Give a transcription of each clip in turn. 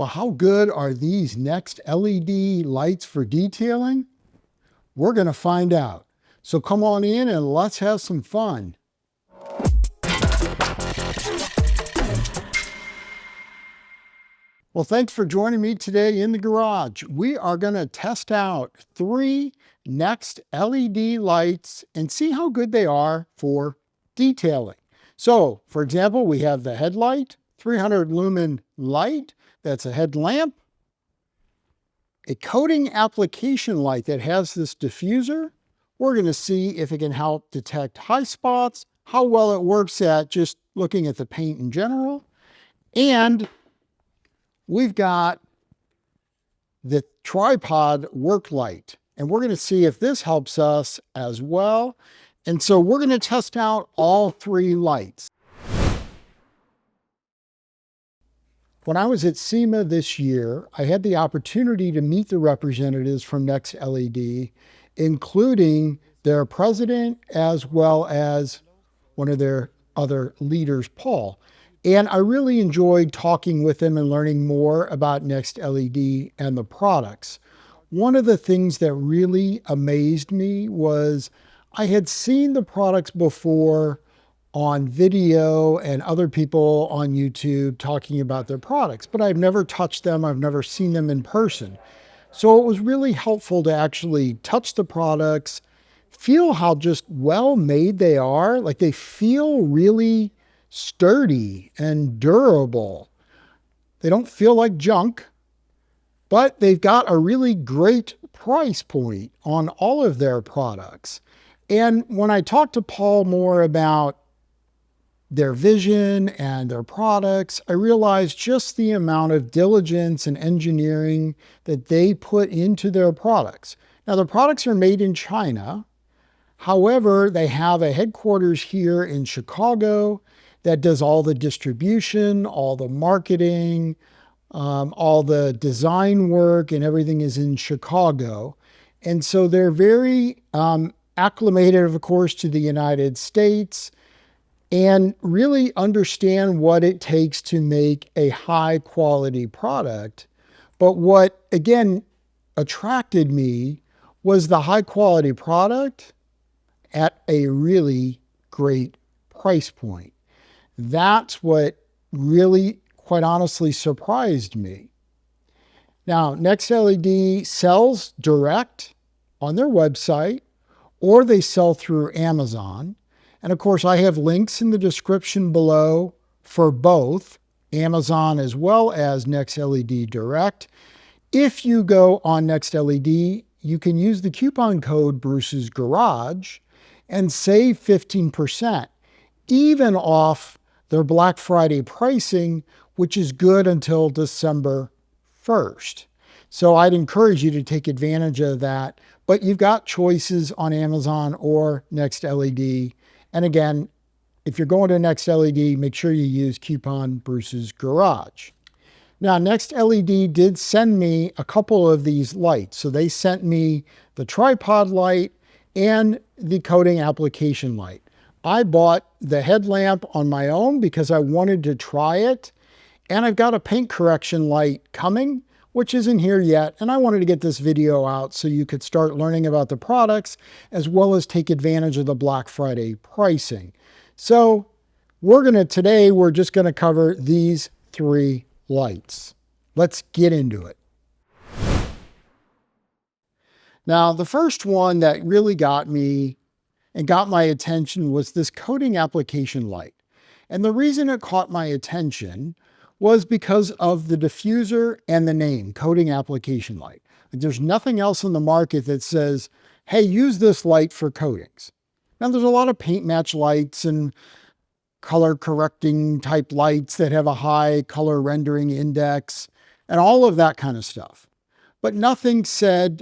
Well, how good are these NextLED lights for detailing? We're going to find out. So come on in and let's have some fun. Well, thanks for joining me today in the garage. We are going to test out 3 NextLED lights and see how good they are for detailing. So, for example, we have the headlight, 300 lumen light. That's a headlamp. A coating application light that has this diffuser. We're going to see if it can help detect high spots, how well it works at just looking at the paint in general. And we've got the tripod work light, and we're going to see if this helps us as well. And so we're going to test out all 3 lights. When I was at SEMA this year, I had the opportunity to meet the representatives from NextLED, including their president as well as one of their other leaders, Paul. And I really enjoyed talking with them and learning more about NextLED and the products. One of the things that really amazed me was I had seen the products before on video and other people on YouTube talking about their products, but I've never touched them. I've never seen them in person. So it was really helpful to actually touch the products, feel how just well made they are. Like they feel really sturdy and durable. They don't feel like junk, but they've got a really great price point on all of their products. And when I talked to Paul more about their vision and their products, I realized just the amount of diligence and engineering that they put into their products. Now, the products are made in China. However, they have a headquarters here in Chicago that does all the distribution, all the marketing, all the design work, and everything is in Chicago. And so they're very acclimated, of course, to the United States, and really understand what it takes to make a high quality product. But what, again, attracted me was the high quality product at a really great price point. That's what really, quite honestly, surprised me. Now, NextLED sells direct on their website, or they sell through Amazon. And of course, I have links in the description below for both Amazon as well as NextLED Direct. If you go on NextLED, you can use the coupon code Bruce's Garage and save 15%, even off their Black Friday pricing, which is good until December 1st. So I'd encourage you to take advantage of that. But you've got choices on Amazon or NextLED. And again, if you're going to NextLED, make sure you use coupon Bruce's Garage. Now, NextLED did send me a couple of these lights. So they sent me the tripod light and the coating application light. I bought the headlamp on my own because I wanted to try it. And I've got a paint correction light coming, which isn't here yet. And I wanted to get this video out so you could start learning about the products as well as take advantage of the Black Friday pricing. So today we're just going to cover these 3 lights. Let's get into it. Now, the first one that really got me and got my attention was this coating application light. And the reason it caught my attention was because of the diffuser and the name, coating application light. There's nothing else in the market that says, hey, use this light for coatings. Now, there's a lot of paint match lights and color correcting type lights that have a high color rendering index and all of that kind of stuff. But nothing said,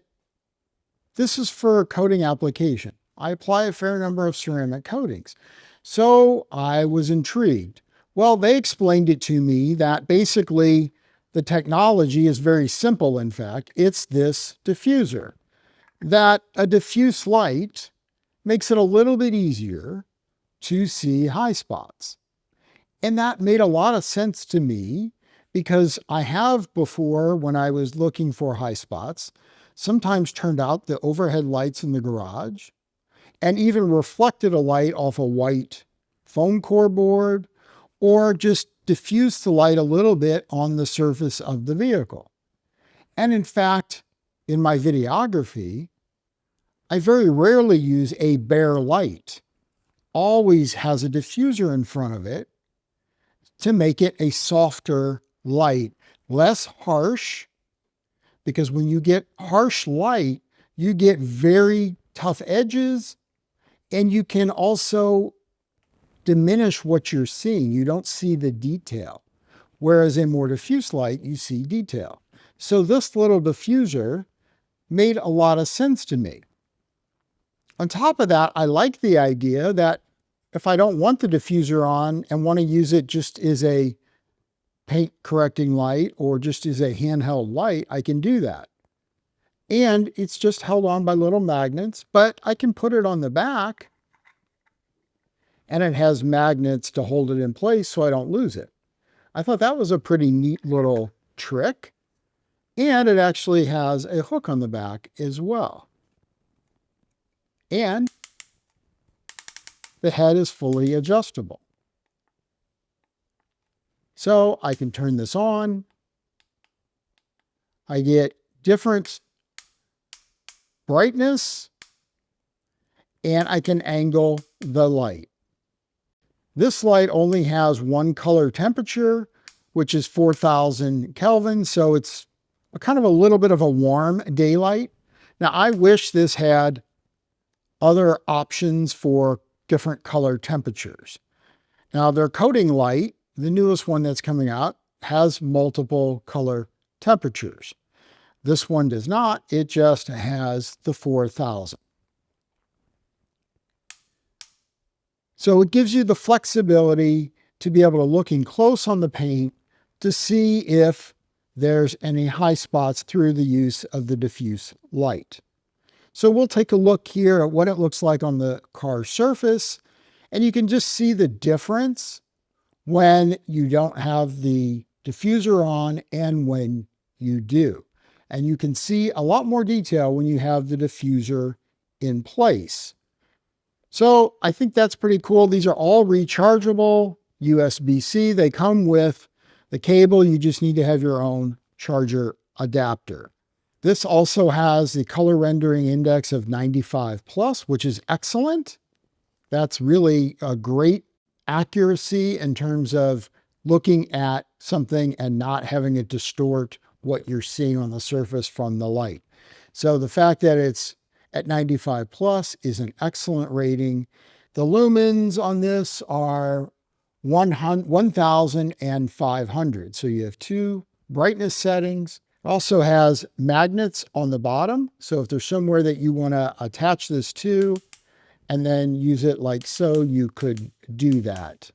this is for coating application. I apply a fair number of ceramic coatings. So I was intrigued. Well, they explained it to me that basically the technology is very simple. In fact, it's this diffuser. That a diffuse light makes it a little bit easier to see high spots. And that made a lot of sense to me because I have before, when I was looking for high spots, sometimes turned out the overhead lights in the garage and even reflected a light off a white foam core board, or just diffused the light a little bit on the surface of the vehicle. And in fact, in my videography, I very rarely use a bare light. Always has a diffuser in front of it to make it a softer light, less harsh, because when you get harsh light, you get very tough edges, and you can also diminish what you're seeing. You don't see the detail. Whereas in more diffuse light, you see detail. So this little diffuser made a lot of sense to me. On top of that, I like the idea that if I don't want the diffuser on and want to use it just as a paint correcting light or just as a handheld light, I can do that. And it's just held on by little magnets, but I can put it on the back and it has magnets to hold it in place so I don't lose it. I thought that was a pretty neat little trick. And it actually has a hook on the back as well. And the head is fully adjustable. So I can turn this on. I get different brightness, and I can angle the light. This light only has one color temperature, which is 4,000 Kelvin, so it's kind of a little bit of a warm daylight. Now, I wish this had other options for different color temperatures. Now, their coating light, the newest one that's coming out, has multiple color temperatures. This one does not. It just has the 4,000. So it gives you the flexibility to be able to look in close on the paint to see if there's any high spots through the use of the diffuse light. So we'll take a look here at what it looks like on the car surface, and you can just see the difference when you don't have the diffuser on and when you do. And you can see a lot more detail when you have the diffuser in place. So I think that's pretty cool. These are all rechargeable USB-C. They come with the cable. You just need to have your own charger adapter. This also has the color rendering index of 95 plus, which is excellent. That's really a great accuracy in terms of looking at something and not having it distort what you're seeing on the surface from the light. So the fact that it's at 95 plus is an excellent rating. The lumens on this are 1,500. So you have two brightness settings. It also has magnets on the bottom. So if there's somewhere that you want to attach this to and then use it like so, you could do that.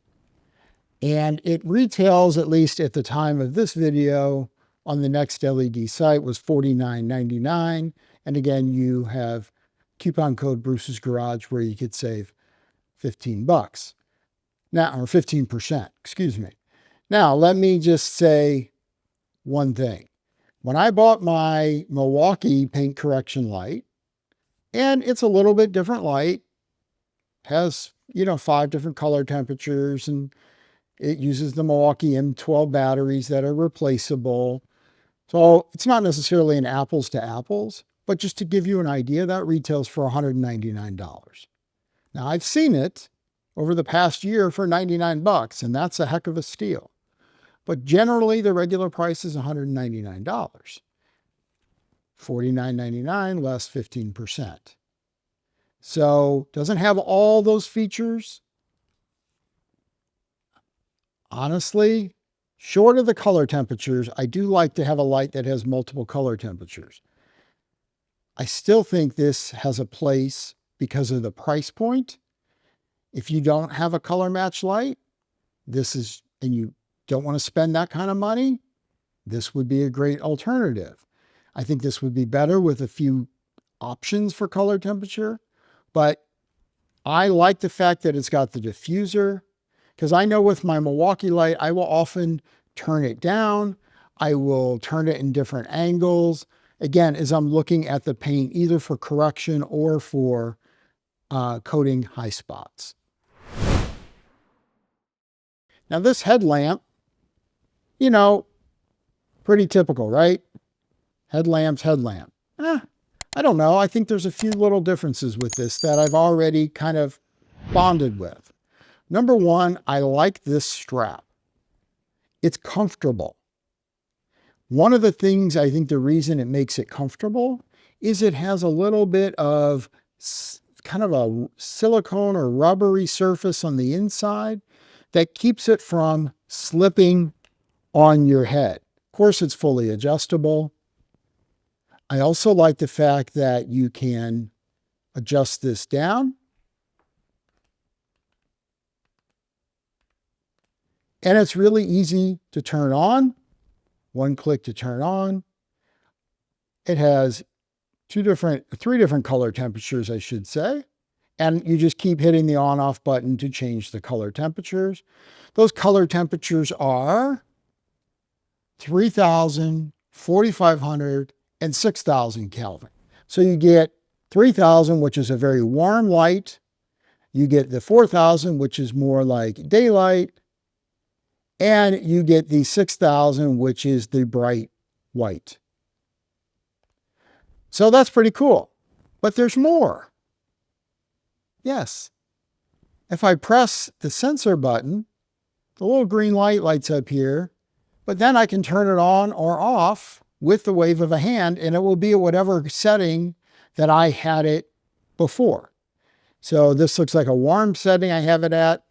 And it retails, at least at the time of this video, on the NextLED site was $49.99. And again, you have coupon code Bruce's Garage where you could save 15 bucks. Now, or 15%, excuse me. Now, let me just say one thing. When I bought my Milwaukee paint correction light, and it's a little bit different light, has, 5 different color temperatures, and it uses the Milwaukee M12 batteries that are replaceable. So it's not necessarily an apples to apples, but just to give you an idea, that retails for $199. Now, I've seen it over the past year for 99 bucks, and that's a heck of a steal. But generally, the regular price is $199. $49.99 less 15%. So, doesn't have all those features. Honestly, short of the color temperatures, I do like to have a light that has multiple color temperatures. I still think this has a place because of the price point. If you don't have a color match light, and you don't want to spend that kind of money, this would be a great alternative. I think this would be better with a few options for color temperature, but I like the fact that it's got the diffuser, because I know with my Milwaukee light, I will often turn it down. I will turn it in different angles. Again, as I'm looking at the paint, either for correction or for coating high spots. Now this headlamp, you know, pretty typical, right? Headlamp's headlamp. I don't know. I think there's a few little differences with this that I've already kind of bonded with. Number one, I like this strap. It's comfortable. One of the things, I think the reason it makes it comfortable is it has a little bit of kind of a silicone or rubbery surface on the inside that keeps it from slipping on your head. Of course, it's fully adjustable. I also like the fact that you can adjust this down. And it's really easy to turn on. One click to turn on. It has three different color temperatures, I should say. And you just keep hitting the on-off button to change the color temperatures. Those color temperatures are 3,000, 4,500, and 6,000 Kelvin. So you get 3,000, which is a very warm light. You get the 4,000, which is more like daylight. And you get the 6,000, which is the bright white. So that's pretty cool. But there's more. Yes. If I press the sensor button, the little green light lights up here, but then I can turn it on or off with the wave of a hand, and it will be at whatever setting that I had it before. So this looks like a warm setting I have it at.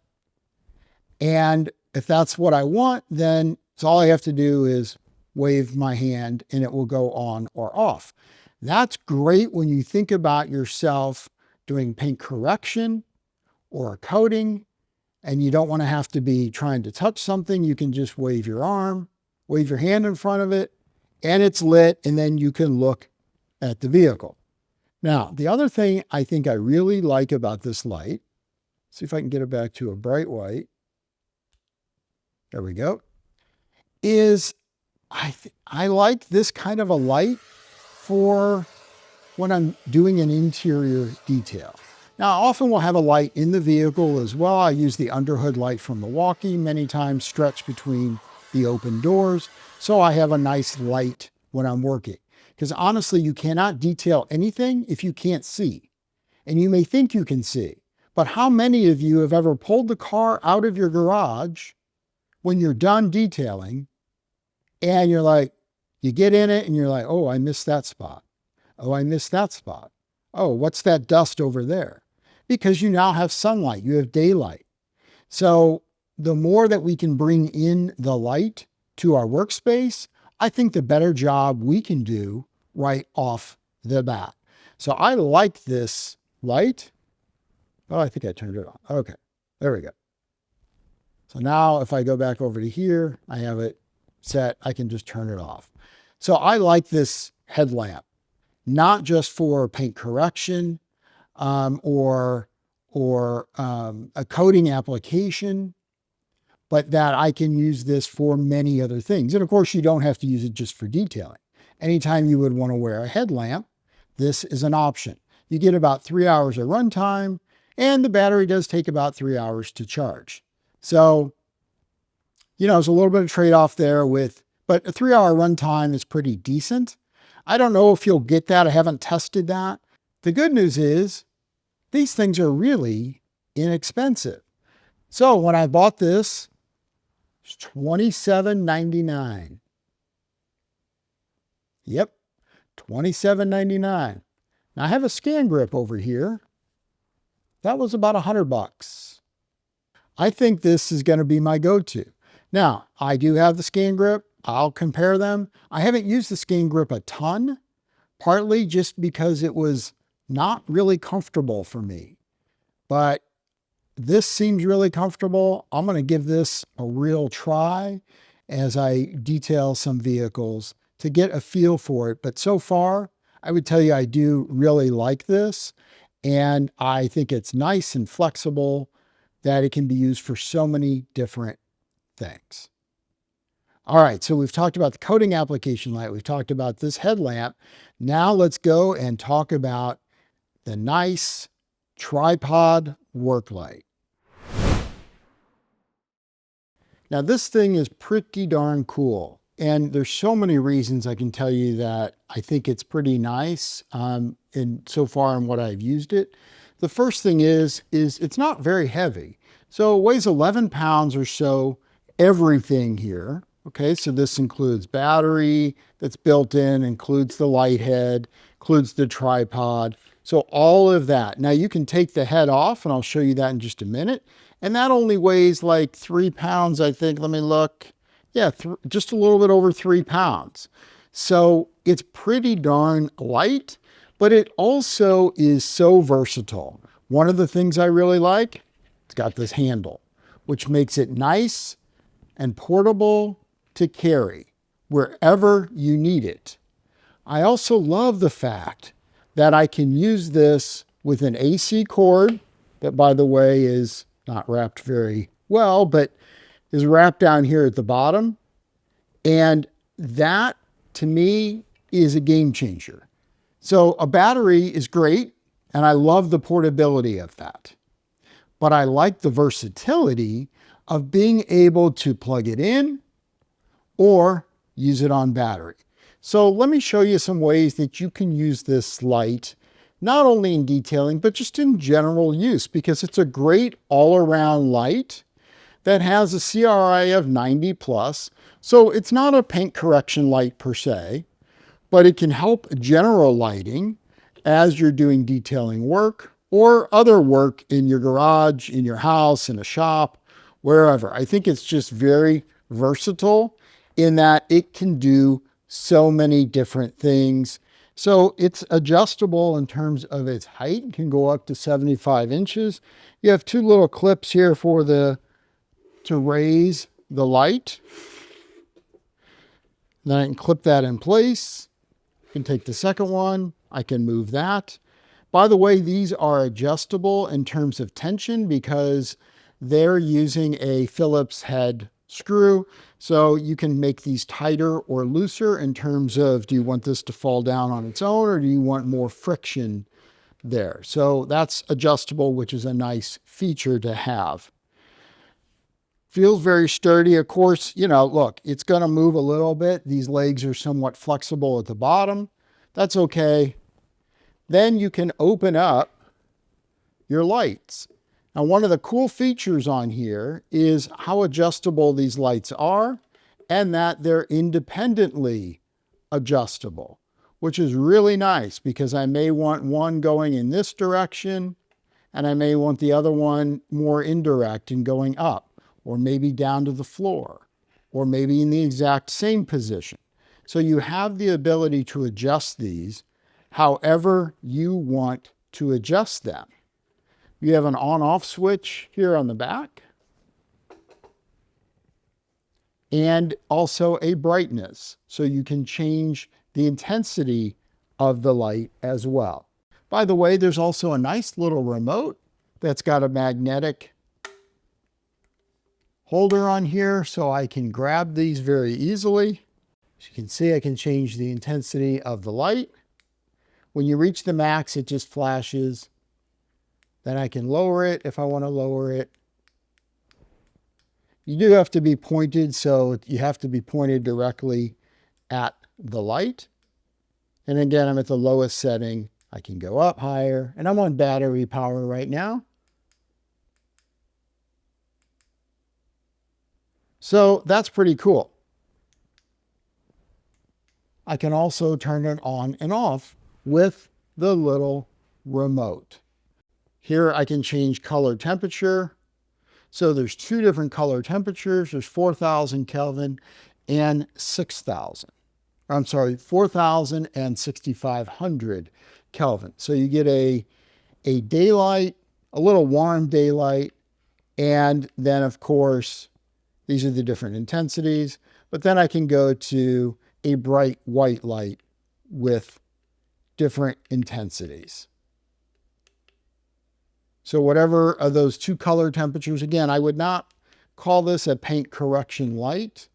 And if that's what I want, then all I have to do is wave my hand and it will go on or off. That's great when you think about yourself doing paint correction or coating, and you don't want to have to be trying to touch something. You can just wave your arm, wave your hand in front of it, and it's lit, and then you can look at the vehicle. Now, the other thing I think I really like about this light, see if I can get it back to a bright white. There we go. Is I like this kind of a light for when I'm doing an interior detail. Now, I often will have a light in the vehicle as well. I use the underhood light from Milwaukee, many times stretched between the open doors. So I have a nice light when I'm working. Because honestly, you cannot detail anything if you can't see. And you may think you can see. But how many of you have ever pulled the car out of your garage when you're done detailing and you're like, you get in it and you're like, oh, I missed that spot. Oh, I missed that spot. Oh, what's that dust over there? Because you now have sunlight, you have daylight. So the more that we can bring in the light to our workspace, I think the better job we can do right off the bat. So I like this light. Oh, I think I turned it on. Okay, there we go. So now if I go back over to here, I have it set. I can just turn it off. So I like this headlamp, not just for paint correction or a coating application, but that I can use this for many other things. And of course, you don't have to use it just for detailing. Anytime you would want to wear a headlamp, this is an option. You get about 3 hours of runtime, and the battery does take about 3 hours to charge. So, you know, there's a little bit of trade-off there but a 3-hour runtime is pretty decent. I don't know if you'll get that. I haven't tested that. The good news is these things are really inexpensive. So when I bought this, it's $27.99. Yep, $27.99. Now I have a scan grip over here. That was about $100. I think this is going to be my go-to. Now, I do have the scan grip. I'll compare them. I haven't used the scan grip a ton, partly just because it was not really comfortable for me. But this seems really comfortable. I'm going to give this a real try as I detail some vehicles to get a feel for it. But so far, I would tell you I do really like this. And I think it's nice and flexible, that it can be used for so many different things. All right, so we've talked about the coating application light. We've talked about this headlamp. Now let's go and talk about the nice tripod work light. Now this thing is pretty darn cool. And there's so many reasons I can tell you that I think it's pretty nice in so far in what I've used it. The first thing is it's not very heavy. So it weighs 11 pounds or so, everything here. Okay, so this includes battery that's built in, includes the light head, includes the tripod. So all of that. Now you can take the head off, and I'll show you that in just a minute. And that only weighs like 3 pounds, I think. Let me look. Yeah, just a little bit over 3 pounds. So it's pretty darn light, but it also is so versatile. One of the things I really like, it's got this handle, which makes it nice and portable to carry wherever you need it. I also love the fact that I can use this with an AC cord that, by the way, is not wrapped very well, but is wrapped down here at the bottom. And that, to me, is a game changer. So a battery is great, and I love the portability of that. But I like the versatility of being able to plug it in or use it on battery. So let me show you some ways that you can use this light, not only in detailing, but just in general use, because it's a great all-around light that has a CRI of 90 plus. So it's not a paint correction light per se, but it can help general lighting as you're doing detailing work or other work in your garage, in your house, in a shop, wherever. I think it's just very versatile in that it can do so many different things. So it's adjustable in terms of its height. It can go up to 75 inches. You have two little clips here to raise the light. Then I can clip that in place. I can take the second one. I can move that. By the way, these are adjustable in terms of tension because they're using a Phillips head screw. So you can make these tighter or looser in terms of, do you want this to fall down on its own or do you want more friction there? So that's adjustable, which is a nice feature to have. Feels very sturdy. Of course, you know, look, it's going to move a little bit. These legs are somewhat flexible at the bottom. That's okay. Then you can open up your lights. Now, one of the cool features on here is how adjustable these lights are and that they're independently adjustable, which is really nice because I may want one going in this direction and I may want the other one more indirect and going up, or maybe down to the floor, or maybe in the exact same position. So you have the ability to adjust these however you want to adjust them. You have an on-off switch here on the back, and also a brightness, so you can change the intensity of the light as well. By the way, there's also a nice little remote that's got a magnetic holder on here, so I can grab these very easily. As you can see, I can change the intensity of the light. When you reach the max, it just flashes. Then I can lower it if I want to lower it. You do have to be pointed, so you have to be pointed directly at the light. And again, I'm at the lowest setting. I can go up higher, and I'm on battery power right now. So that's pretty cool. I can also turn it on and off with the little remote. Here I can change color temperature. So there's two different color temperatures. There's 4,000 Kelvin and 6,000. I'm sorry, 4,000 and 6,500 Kelvin. So you get a daylight, a little warm daylight, and then of course, these are the different intensities, but then I can go to a bright white light with different intensities. So whatever of those two color temperatures, again, I would not call this a paint correction light,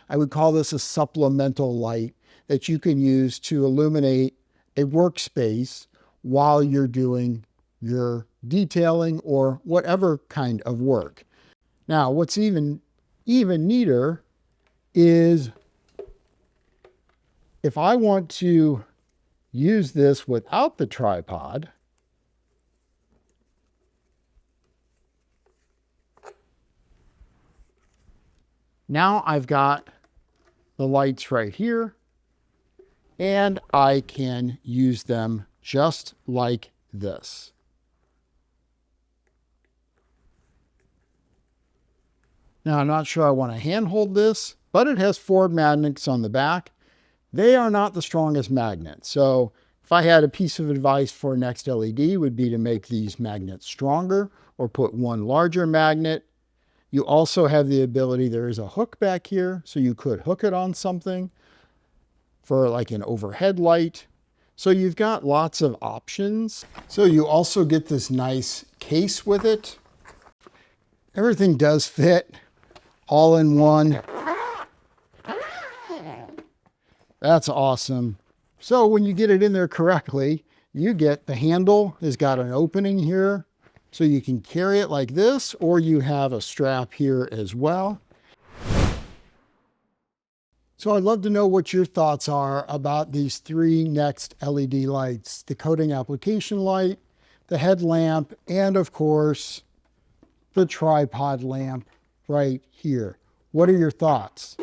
I would call this a supplemental light that you can use to illuminate a workspace while you're doing your detailing or whatever kind of work. Now, what's even neater is if I want to use this without the tripod, now I've got the lights right here, and I can use them just like this. Now, I'm not sure I want to handhold this, but it has 4 magnets on the back. They are not the strongest magnets. So if I had a piece of advice for NextLED, would be to make these magnets stronger or put one larger magnet. You also have the ability, there is a hook back here, so you could hook it on something for like an overhead light. So you've got lots of options. So you also get this nice case with it. Everything does fit all in one. That's awesome. So when you get it in there correctly, you get the handle has got an opening here, so you can carry it like this, or you have a strap here as well. So I'd love to know what your thoughts are about these 3 NextLED lights: the coating application light, the headlamp, and of course, the tripod lamp right here. What are your thoughts?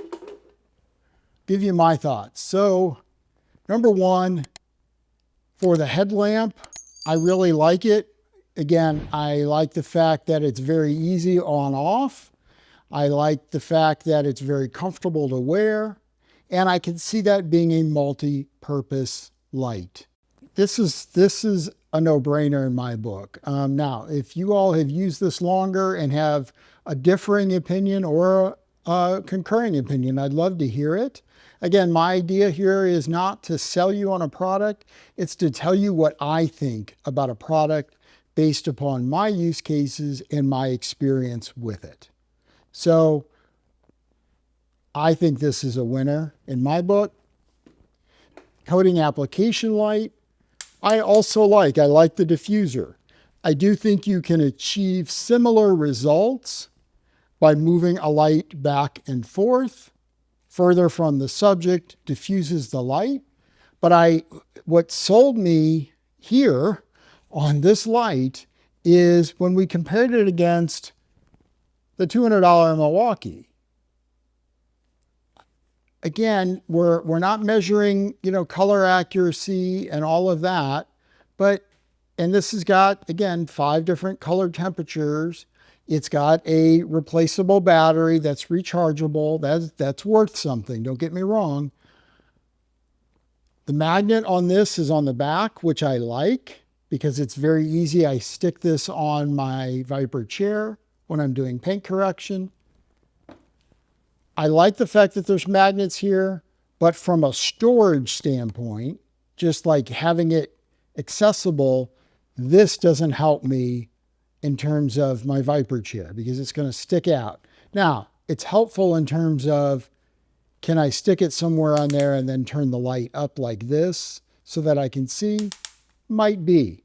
Give you my thoughts. So, number 1, for the headlamp, I really like it. Again, I like the fact that it's very easy on/off. I like the fact that it's very comfortable to wear, and I can see that being a multi-purpose light. This is a no-brainer in my book. Now, if you all have used this longer and have a differing opinion or a concurring opinion, I'd love to hear it. Again, my idea here is not to sell you on a product. It's to tell you what I think about a product based upon my use cases and my experience with it. So I think this is a winner in my book. Coating application light, I also like. I like the diffuser. I do think you can achieve similar results by moving a light back and forth. Further from the subject, diffuses the light. But what sold me here on this light is when we compared it against the $200 Milwaukee. Again, we're not measuring, color accuracy and all of that, and this has got, again, 5 different color temperatures. It's got a replaceable battery that's rechargeable. That's worth something, don't get me wrong. The magnet on this is on the back, which I like because it's very easy. I stick this on my Viper chair when I'm doing paint correction. I like the fact that there's magnets here, but from a storage standpoint, just like having it accessible, this doesn't help me in terms of my Viper chair because it's going to stick out. Now, it's helpful in terms of, can I stick it somewhere on there and then turn the light up like this so that I can see? Might be.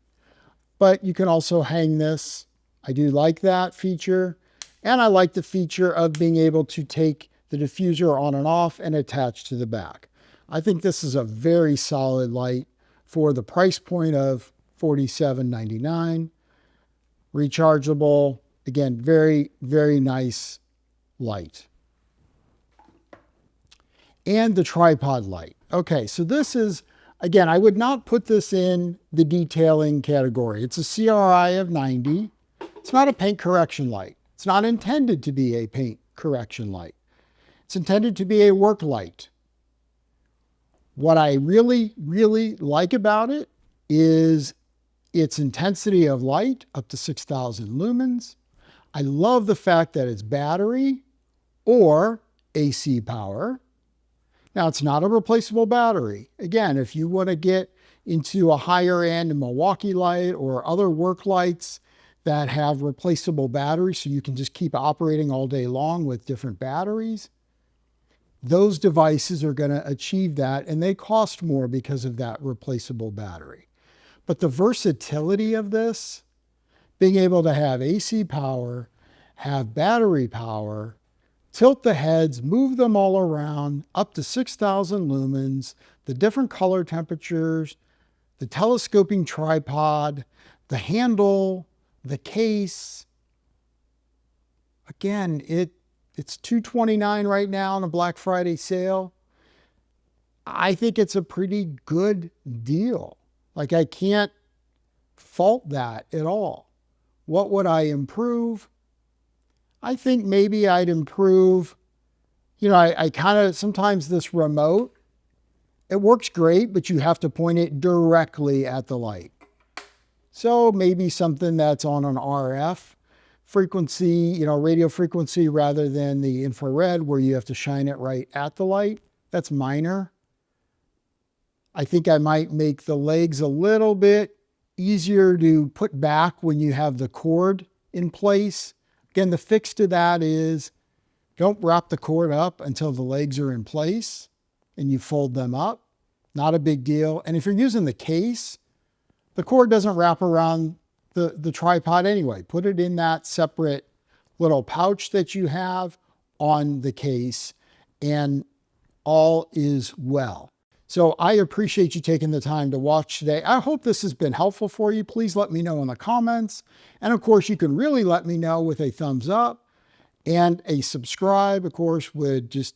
But you can also hang this. I do like that feature. And I like the feature of being able to take the diffuser on and off and attach to the back. I think this is a very solid light for the price point of $47.99. Rechargeable, again, very, very nice light. And the tripod light. Okay, so this is, again, I would not put this in the detailing category. It's a CRI of 90. It's not a paint correction light. It's not intended to be a paint correction light. It's intended to be a work light. What I really, really like about it is its intensity of light, up to 6,000 lumens. I love the fact that it's battery or AC power. Now, it's not a replaceable battery. Again, if you want to get into a higher end Milwaukee light or other work lights that have replaceable batteries so you can just keep operating all day long with different batteries, those devices are going to achieve that, and they cost more because of that replaceable battery. But the versatility of this, being able to have AC power, have battery power, tilt the heads, move them all around, up to 6,000 lumens, the different color temperatures, the telescoping tripod, the handle, the case. Again, it's $229 right now on a Black Friday sale. I think it's a pretty good deal. Like, I can't fault that at all. What would I improve? I think maybe I'd improve, I kind of, sometimes this remote, it works great, but you have to point it directly at the light. So maybe something that's on an RF frequency, radio frequency rather than the infrared where you have to shine it right at the light. That's minor. I think I might make the legs a little bit easier to put back when you have the cord in place. Again, the fix to that is don't wrap the cord up until the legs are in place and you fold them up. Not a big deal. And if you're using the case, the cord doesn't wrap around the tripod anyway. Put it in that separate little pouch that you have on the case and all is well. So I appreciate you taking the time to watch today. I hope this has been helpful for you. Please let me know in the comments. And of course, you can really let me know with a thumbs up, and a subscribe, of course, would just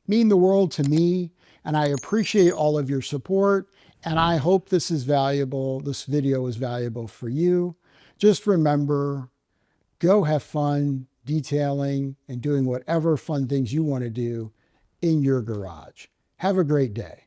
mean the world to me. And I appreciate all of your support. And I hope this is valuable. This video is valuable for you. Just remember, go have fun detailing and doing whatever fun things you want to do in your garage. Have a great day.